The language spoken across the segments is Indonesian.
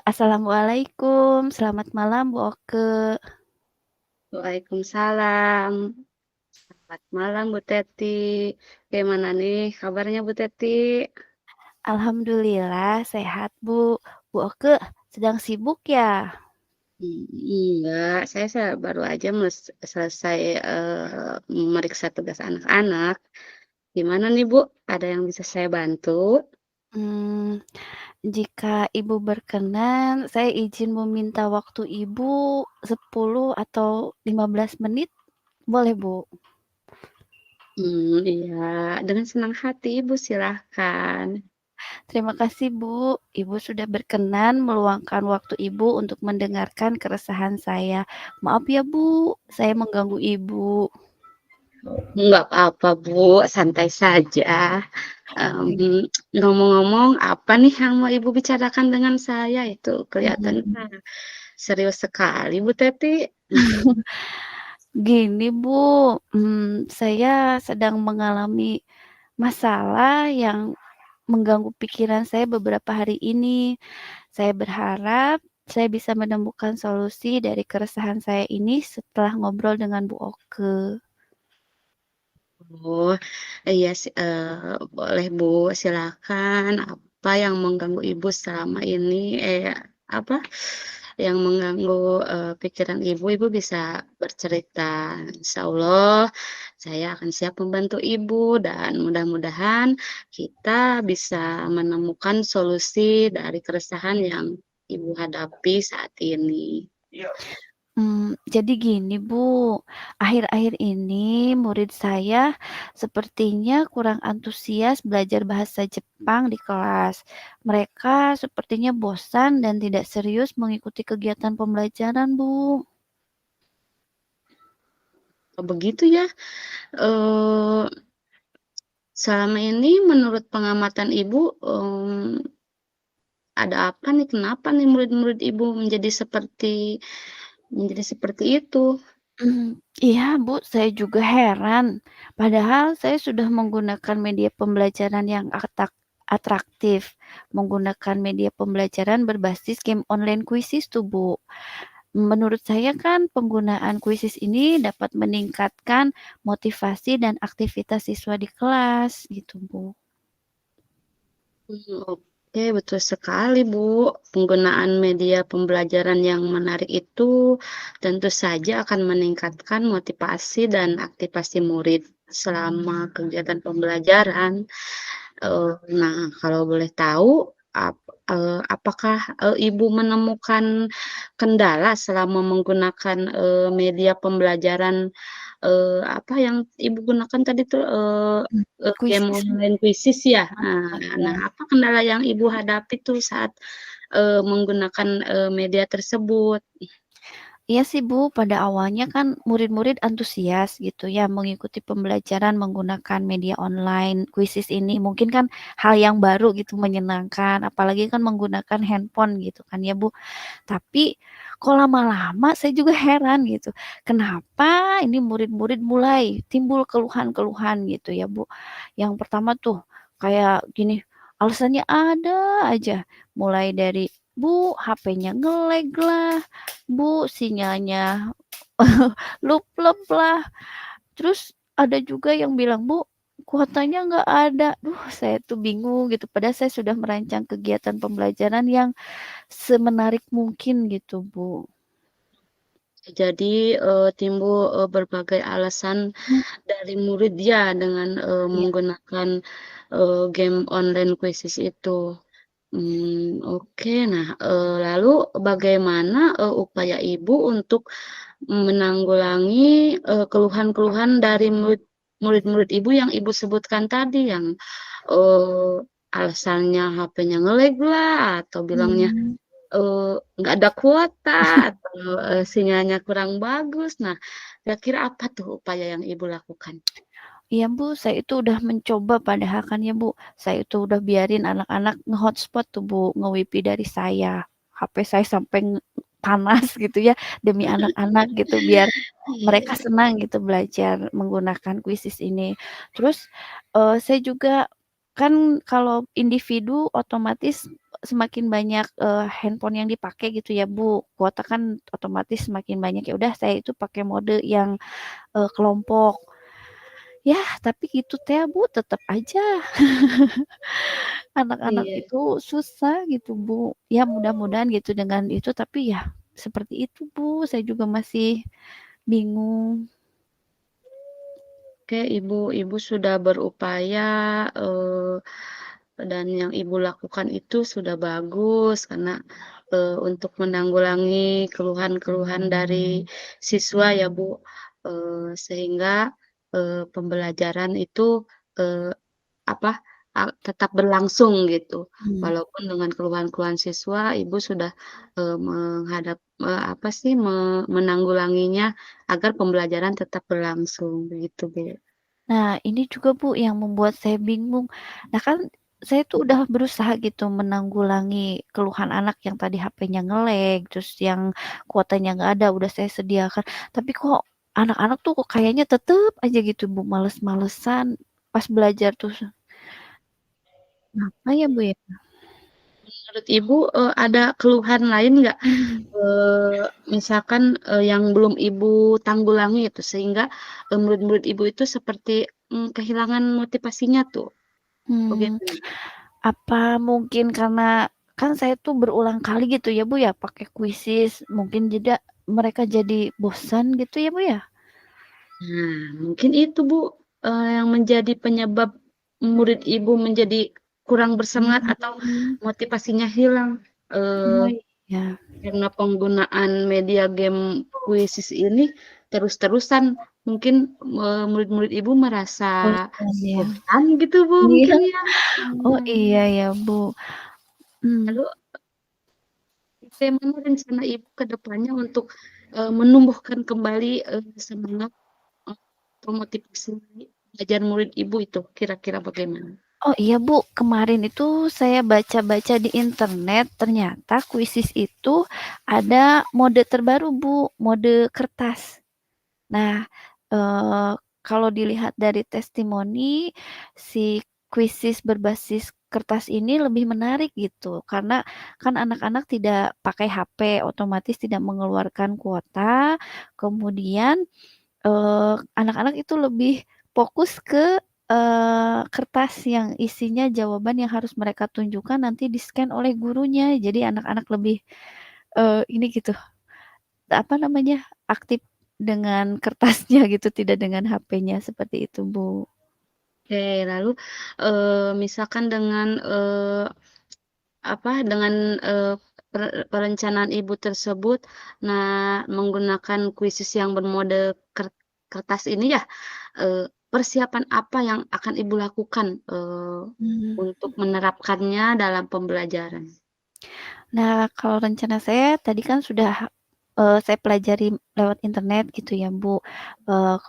Assalamualaikum, selamat malam Bu Oke. Waalaikumsalam. Selamat malam Bu Teti. Gimana nih kabarnya Bu Teti? Alhamdulillah sehat Bu. Bu Oke sedang sibuk ya? Enggak, saya baru aja selesai memeriksa tugas anak-anak. Gimana nih Bu? Ada yang bisa saya bantu? Mmm, Jika Ibu berkenan, saya izin meminta waktu Ibu 10 atau 15 menit, boleh Bu? Iya, dengan senang hati Ibu silahkan. Terima kasih Bu, Ibu sudah berkenan meluangkan waktu Ibu untuk mendengarkan keresahan saya. Maaf ya Bu, saya mengganggu Ibu. Enggak apa-apa Bu, santai saja. Ngomong-ngomong apa nih yang mau Ibu bicarakan dengan saya? Itu kelihatannya serius sekali Bu Teti. Gini Bu, saya sedang mengalami masalah yang mengganggu pikiran saya beberapa hari ini. Saya berharap saya bisa menemukan solusi dari keresahan saya ini setelah ngobrol dengan Bu Oke. Oh, iya sih, boleh Bu, silakan. Apa yang mengganggu Ibu selama ini, apa, yang mengganggu, pikiran Ibu, Ibu bisa bercerita. Insyaallah saya akan siap membantu Ibu dan mudah-mudahan kita bisa menemukan solusi dari keresahan yang Ibu hadapi saat ini. Jadi gini Bu, akhir-akhir ini murid saya sepertinya kurang antusias belajar bahasa Jepang di kelas. Mereka sepertinya bosan dan tidak serius mengikuti kegiatan pembelajaran, Bu. Begitu ya, eee selama ini menurut pengamatan Ibu, ada apa nih, kenapa nih murid-murid Ibu menjadi seperti itu? Iya Bu, saya juga heran. Padahal saya sudah menggunakan media pembelajaran yang atraktif, menggunakan media pembelajaran berbasis game online kuisis tuh Bu. Menurut saya kan penggunaan kuisis ini dapat meningkatkan motivasi dan aktivitas siswa di kelas gitu Bu. Oke, betul sekali, Bu. Penggunaan media pembelajaran yang menarik itu tentu saja akan meningkatkan motivasi dan aktivasi murid selama kegiatan pembelajaran. Nah, kalau boleh tahu, apakah, Ibu menemukan kendala selama menggunakan, media pembelajaran, apa yang Ibu gunakan tadi tuh, game Kuisis Bu. online Quizizz ya? Nah, Iya. apa kendala yang Ibu hadapi tuh saat, menggunakan, media tersebut? Iya sih Bu, pada awalnya kan murid-murid antusias gitu ya mengikuti pembelajaran menggunakan media online, kuisis ini mungkin kan hal yang baru gitu menyenangkan, apalagi kan menggunakan handphone gitu kan ya Bu. Tapi kok lama-lama saya juga heran gitu, kenapa ini murid-murid mulai timbul keluhan-keluhan gitu ya Bu. Yang pertama tuh kayak gini, alasannya ada aja, mulai dari Bu, HP-nya nge-lag lah, Bu, sinyalnya luplep lah. Terus ada juga yang bilang, Bu, kuotanya nggak ada. Duh, saya tuh bingung gitu. Padahal saya sudah merancang kegiatan pembelajaran yang semenarik mungkin gitu, Bu. Jadi, timbul, berbagai alasan dari murid ya dengan, Iya. menggunakan, game online Quizizz itu. Oke. Nah, lalu bagaimana, upaya Ibu untuk menanggulangi, keluhan-keluhan dari murid-murid Ibu yang Ibu sebutkan tadi yang, eee, alasannya HP-nya nge-lag lah, atau bilangnya, Hmm. nggak ada kuota, atau, sinyalnya kurang bagus. Nah, kira-kira apa tuh upaya yang Ibu lakukan? Iya Bu, saya itu udah mencoba padahal kan ya Bu, saya itu udah biarin anak-anak nge-hotspot tuh Bu, nge-WiFi dari saya. HP saya sampai panas gitu ya, demi anak-anak gitu, biar mereka Iya. senang gitu belajar menggunakan kuisis ini. Terus, saya juga kan kalau individu otomatis semakin banyak, handphone yang dipakai gitu ya, Bu, kuota kan otomatis semakin banyak, ya udah saya itu pakai mode yang, kelompok. Yah, tapi gitu teh, Bu, tetep aja anak-anak Iya. itu susah gitu, Bu. Ya mudah-mudahan gitu dengan itu, tapi ya seperti itu, Bu, saya juga masih bingung. Oke, Ibu sudah berupaya, eee, dan yang Ibu lakukan itu sudah bagus karena, untuk menanggulangi keluhan-keluhan dari siswa ya, Bu, sehingga, pembelajaran itu, eee, apa, tetap berlangsung gitu. Mmm. Walaupun dengan keluhan-keluhan siswa, Ibu sudah, apa sih, menanggulanginya agar pembelajaran tetap berlangsung, begitu, Bu. Nah, ini juga Bu yang membuat saya bingung. Nah kan saya tuh udah berusaha gitu menanggulangi keluhan anak yang tadi HP-nya nge-lag, terus yang kuotanya nggak ada udah saya sediakan. Tapi kok anak-anak tuh kok kayaknya tetep aja gitu Bu, males-malesan pas belajar tuh. Kenapa ya Bu ya? Menurut Ibu, ada keluhan lain nggak, misalkan, yang belum Ibu tanggulangi itu sehingga, murid-murid Ibu itu seperti, kehilangan motivasinya tuh, Hmm. bagaimana? Apa mungkin karena kan saya tuh berulang kali gitu ya Bu ya pakai kuisis, mungkin jeda mereka jadi bosan gitu ya Bu ya? Nah, mungkin itu Bu, yang menjadi penyebab murid Ibu menjadi kurang bersemangat atau Mmm. motivasinya hilang, Oh eee, iya, karena penggunaan media game Kuisis ini terus-terusan mungkin, murid-murid Ibu merasa bosan ya. bosan gitu Bu, Iya, mungkin ya? oh Mmm, iya ya Bu, mmm. lalu bagaimana rencana Ibu ke depannya untuk, menumbuhkan kembali, semangat atau motivasi belajar murid Ibu itu kira-kira bagaimana? Oh iya Bu, kemarin itu saya baca-baca di internet ternyata kuisis itu ada mode terbaru Bu, mode kertas. Nah, eee, kalau dilihat dari testimoni, si kuisis berbasis kertas ini lebih menarik gitu, karena kan anak-anak tidak pakai HP, otomatis tidak mengeluarkan kuota, kemudian, anak-anak itu lebih fokus ke, kertas yang isinya jawaban yang harus mereka tunjukkan nanti di-scan oleh gurunya. Jadi anak-anak lebih, ini gitu, apa namanya, aktif dengan kertasnya gitu, tidak dengan HP-nya, seperti itu, Bu. Oke, lalu, misalkan dengan, apa, dengan, perencanaan Ibu tersebut, nah menggunakan kuisis yang bermode kertas ini ya, persiapan apa yang akan Ibu lakukan, Mmm. untuk menerapkannya dalam pembelajaran? Nah, kalau rencana saya tadi kan sudah, saya pelajari lewat internet gitu ya, Bu.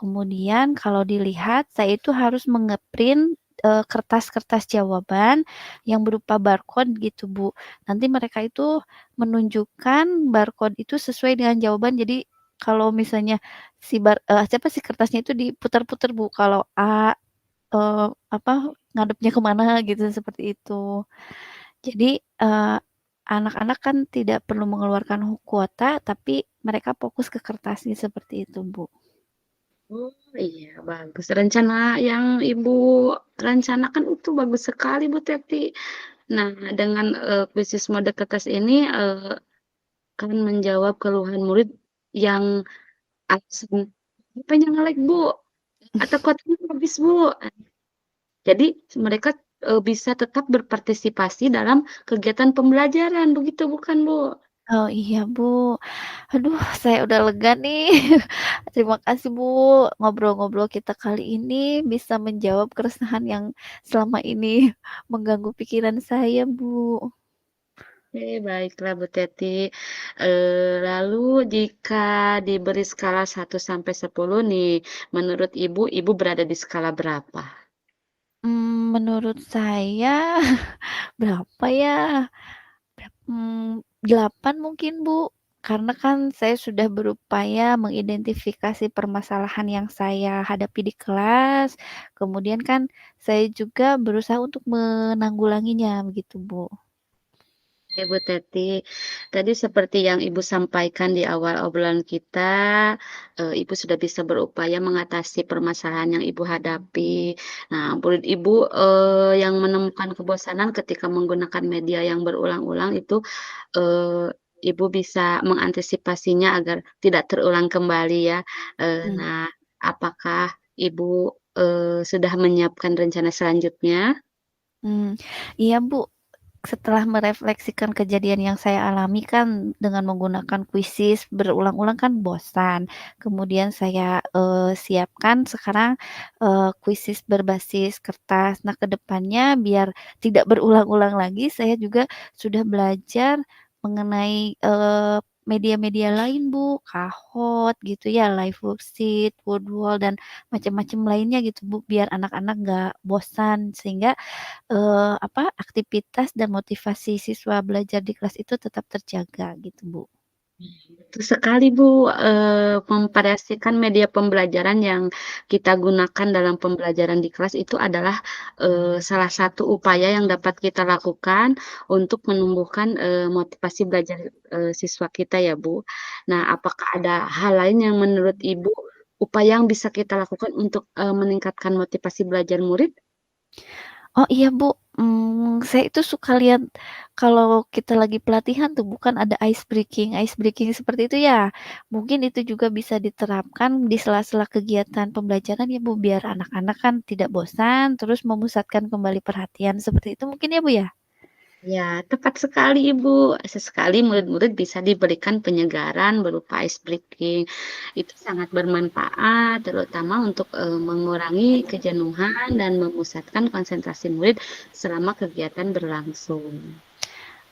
Kemudian kalau dilihat saya itu harus nge-print, kertas-kertas jawaban yang berupa barcode gitu, Bu. Nanti mereka itu menunjukkan barcode itu sesuai dengan jawaban. Jadi kalau misalnya siapa sih kertasnya itu diputar-putar, Bu, kalau A, apa, ngadepnya ke mana gitu, seperti itu. Jadi, anak-anak kan tidak perlu mengeluarkan kuota, tapi mereka fokus ke kertasnya seperti itu, Bu. Oh, iya bagus. Rencana yang Ibu rencanakan itu bagus sekali Bu Teti. Nah, dengan, kuisis mode kertas ini, akan menjawab keluhan murid yang alasan, "Apanya nge-lag Bu?" Atau "Kuotanya habis Bu." Jadi mereka, bisa tetap berpartisipasi dalam kegiatan pembelajaran, begitu bukan Bu? Oh, iya, Bu. Aduh, saya udah lega nih. Terima kasih, Bu, ngobrol-ngobrol kita kali ini bisa menjawab keresahan yang selama ini mengganggu pikiran saya, Bu. Oke, baiklah Bu Teti. Lalu jika diberi skala 1 sampai 10 nih, menurut Ibu, Ibu berada di skala berapa? Menurut saya berapa ya? 8 mungkin, Bu. Karena kan saya sudah berupaya mengidentifikasi permasalahan yang saya hadapi di kelas, kemudian kan saya juga berusaha untuk menanggulanginya, begitu, Bu. Ibu Teti, tadi seperti yang Ibu sampaikan di awal obrolan kita, Ibu sudah bisa berupaya mengatasi permasalahan yang Ibu hadapi. Nah, menurut Ibu, yang menemukan kebosanan ketika menggunakan media yang berulang-ulang itu, eee, Ibu bisa mengantisipasinya agar tidak terulang kembali ya. Mmm, Nah, apakah Ibu, sudah menyiapkan rencana selanjutnya? mmm, iya, Bu. Setelah merefleksikan kejadian yang saya alami kan dengan menggunakan kuisis berulang-ulang kan bosan. Kemudian saya, siapkan sekarang, kuisis berbasis kertas. Nah, ke depannya biar tidak berulang-ulang lagi, saya juga sudah belajar mengenai, media-media lain, Bu, Kahoot gitu ya, Live Worksheet, Woodwall, dan macam-macam lainnya gitu, Bu, biar anak-anak nggak bosan. Sehingga aktivitas dan motivasi siswa belajar di kelas itu tetap terjaga gitu, Bu. Betul sekali, Bu, memvariasikan media pembelajaran yang kita gunakan dalam pembelajaran di kelas itu adalah, salah satu upaya yang dapat kita lakukan untuk menumbuhkan, motivasi belajar, siswa kita ya, Bu. Nah, apakah ada hal lain yang menurut Ibu, upaya yang bisa kita lakukan untuk, meningkatkan motivasi belajar murid? Oh iya, Bu, saya itu suka lihat kalau kita lagi pelatihan tuh bukan ada ice breaking seperti itu ya. Mungkin itu juga bisa diterapkan di sela-sela kegiatan pembelajaran ya, Bu, biar anak-anak kan tidak bosan, terus memusatkan kembali perhatian seperti itu mungkin ya, Bu, ya? Ya, tepat sekali Ibu. Sesekali murid-murid bisa diberikan penyegaran berupa ice breaking. Itu sangat bermanfaat, terutama untuk mengurangi kejenuhan dan memusatkan konsentrasi murid selama kegiatan berlangsung.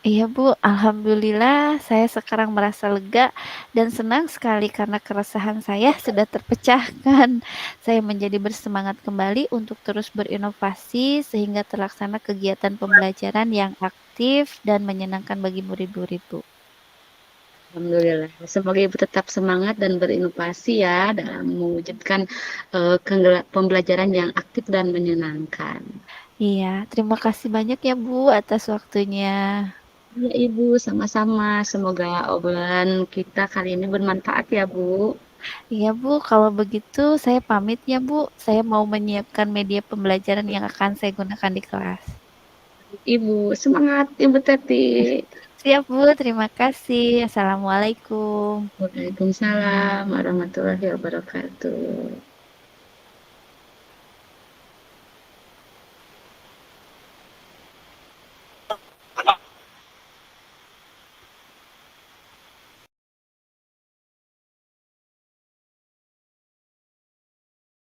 Iya, Bu, alhamdulillah saya sekarang merasa lega dan senang sekali karena keresahan saya sudah terpecahkan. Saya menjadi bersemangat kembali untuk terus berinovasi sehingga terlaksana kegiatan pembelajaran yang aktif dan menyenangkan bagi murid-murid, Bu. Alhamdulillah. Semoga Ibu tetap semangat dan berinovasi ya dalam mewujudkan pembelajaran yang aktif dan menyenangkan. Iya, terima kasih banyak ya, Bu, atas waktunya. Iya Ibu, sama-sama. Semoga obrolan kita kali ini bermanfaat ya Bu. Iya, Bu, kalau begitu saya pamit ya, Bu. Saya mau menyiapkan media pembelajaran yang akan saya gunakan di kelas. Ibu, semangat Ibu Teti. Siap, Bu. Terima kasih. Assalamualaikum. Waalaikumsalam warahmatullahi wabarakatuh.